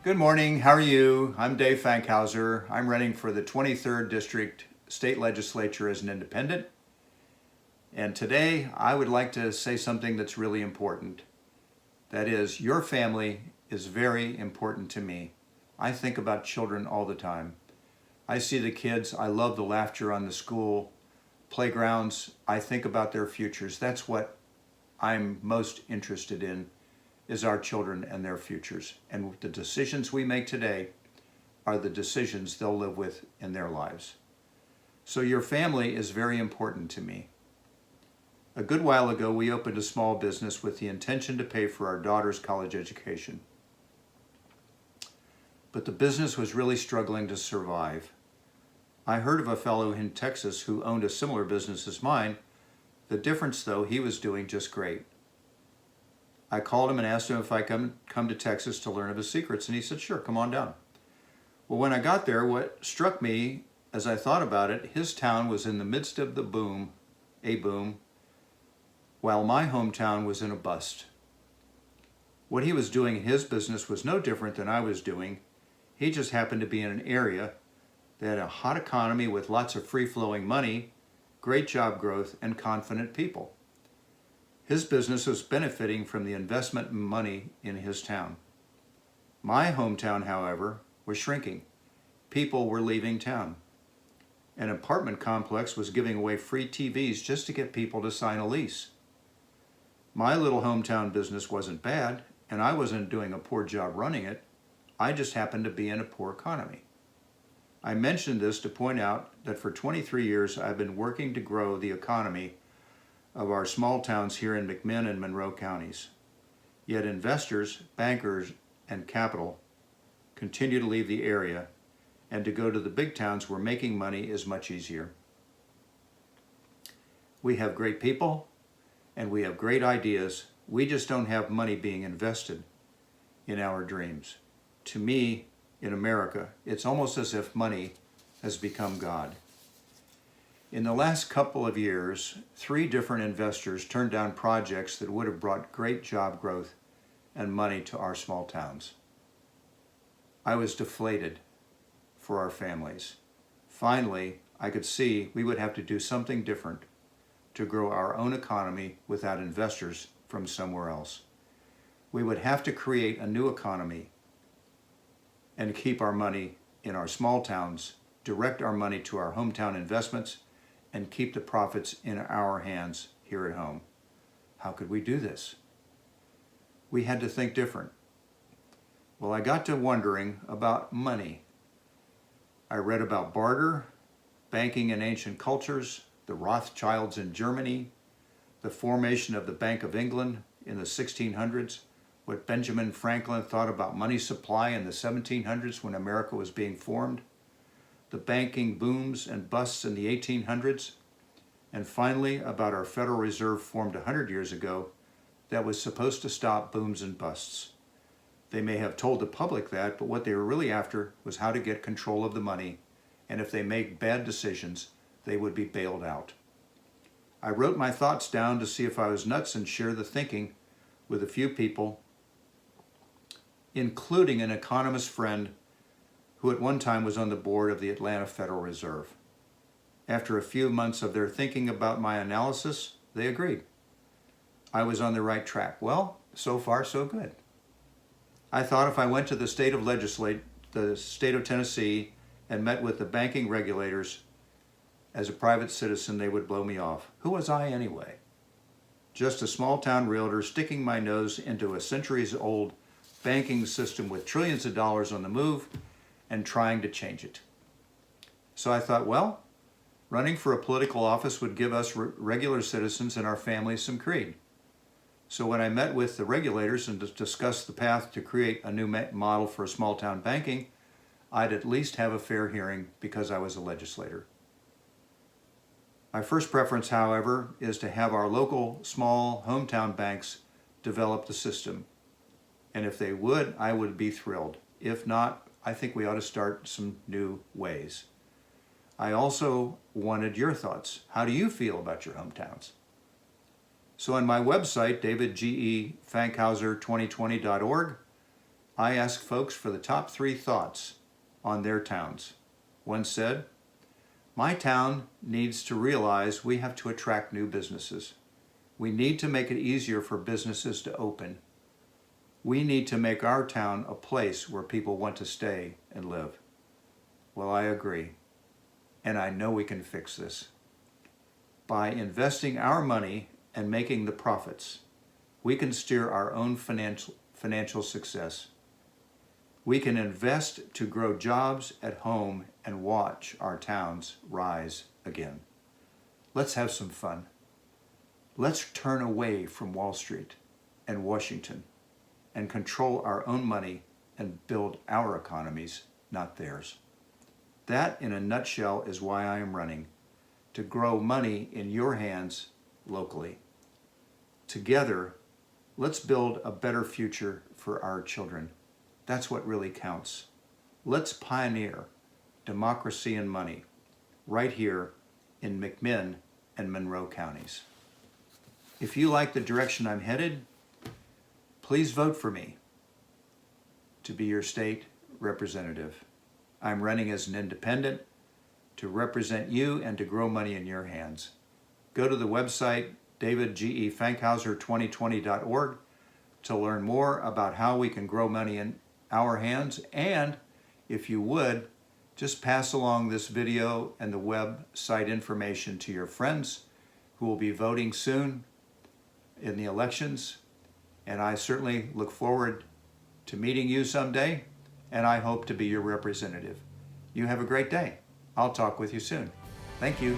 Good morning. How are you? I'm Dave Fankhauser. I'm running for the 23rd District State Legislature as an independent. And today I would like to say something that's really important. That is, your family is very important to me. I think about children all the time. I see the kids. I love the laughter on the school playgrounds. I think about their futures. That's what I'm most interested in, is our children and their futures. And the decisions we make today are the decisions they'll live with in their lives. So your family is very important to me. A good while ago, we opened a small business with the intention to pay for our daughter's college education. But the business was really struggling to survive. I heard of a fellow in Texas who owned a similar business as mine. The difference, though, he was doing just great. I called him and asked him if I come to Texas to learn of his secrets, and he said, sure, come on down. Well, when I got there, what struck me as I thought about it, his town was in the midst of a boom, while my hometown was in a bust. What he was doing in his business was no different than I was doing. He just happened to be in an area that had a hot economy with lots of free-flowing money, great job growth, and confident people. His business was benefiting from the investment money in his town. My hometown, however, was shrinking. People were leaving town. An apartment complex was giving away free TVs just to get people to sign a lease. My little hometown business wasn't bad, and I wasn't doing a poor job running it. I just happened to be in a poor economy. I mentioned this to point out that for 23 years I've been working to grow the economy of our small towns here in McMinn and Monroe counties. Yet investors, bankers, and capital continue to leave the area, and to go to the big towns where making money is much easier. We have great people, and we have great ideas. We just don't have money being invested in our dreams. To me, in America, it's almost as if money has become God. In the last couple of years, 3 different investors turned down projects that would have brought great job growth and money to our small towns. I was deflated for our families. Finally, I could see we would have to do something different to grow our own economy without investors from somewhere else. We would have to create a new economy and keep our money in our small towns, direct our money to our hometown investments, and keep the profits in our hands here at home. How could we do this? We had to think different. Well, I got to wondering about money. I read about barter, banking in ancient cultures, the Rothschilds in Germany, the formation of the Bank of England in the 1600s, what Benjamin Franklin thought about money supply in the 1700s when America was being formed, the banking booms and busts in the 1800s, and finally about our Federal Reserve formed 100 years ago that was supposed to stop booms and busts. They may have told the public that, but what they were really after was how to get control of the money, and if they made bad decisions, they would be bailed out. I wrote my thoughts down to see if I was nuts and share the thinking with a few people, including an economist friend who at one time was on the board of the Atlanta Federal Reserve. After a few months of their thinking about my analysis, they agreed. I was on the right track. Well, so far so good. I thought if I went to the state of Tennessee and met with the banking regulators as a private citizen, they would blow me off. Who was I anyway? Just a small town realtor sticking my nose into a centuries-old banking system with trillions of dollars on the move and trying to change it. So I thought, well, running for a political office would give us regular citizens and our families some creed. So when I met with the regulators and discussed the path to create a new model for small town banking, I'd at least have a fair hearing because I was a legislator. My first preference, however, is to have our local small hometown banks develop the system. And if they would, I would be thrilled. If not, I think we ought to start some new ways. I also wanted your thoughts. How do you feel about your hometowns? So on my website, davidgefankhauser2020.org, I ask folks for the top 3 thoughts on their towns. One said, "My town needs to realize we have to attract new businesses. We need to make it easier for businesses to open. We need to make our town a place where people want to stay and live." Well, I agree, and I know we can fix this. By investing our money and making the profits, we can steer our own financial success. We can invest to grow jobs at home and watch our towns rise again. Let's have some fun. Let's turn away from Wall Street and Washington and control our own money and build our economies, not theirs. That, in a nutshell, is why I am running, to grow money in your hands locally. Together, let's build a better future for our children. That's what really counts. Let's pioneer democracy and money right here in McMinn and Monroe counties. If you like the direction I'm headed, please vote for me to be your state representative. I'm running as an independent to represent you and to grow money in your hands. Go to the website davidgefankhauser2020.org to learn more about how we can grow money in our hands, and if you would, just pass along this video and the website information to your friends who will be voting soon in the elections. And I certainly look forward to meeting you someday, and I hope to be your representative. You have a great day. I'll talk with you soon. Thank you.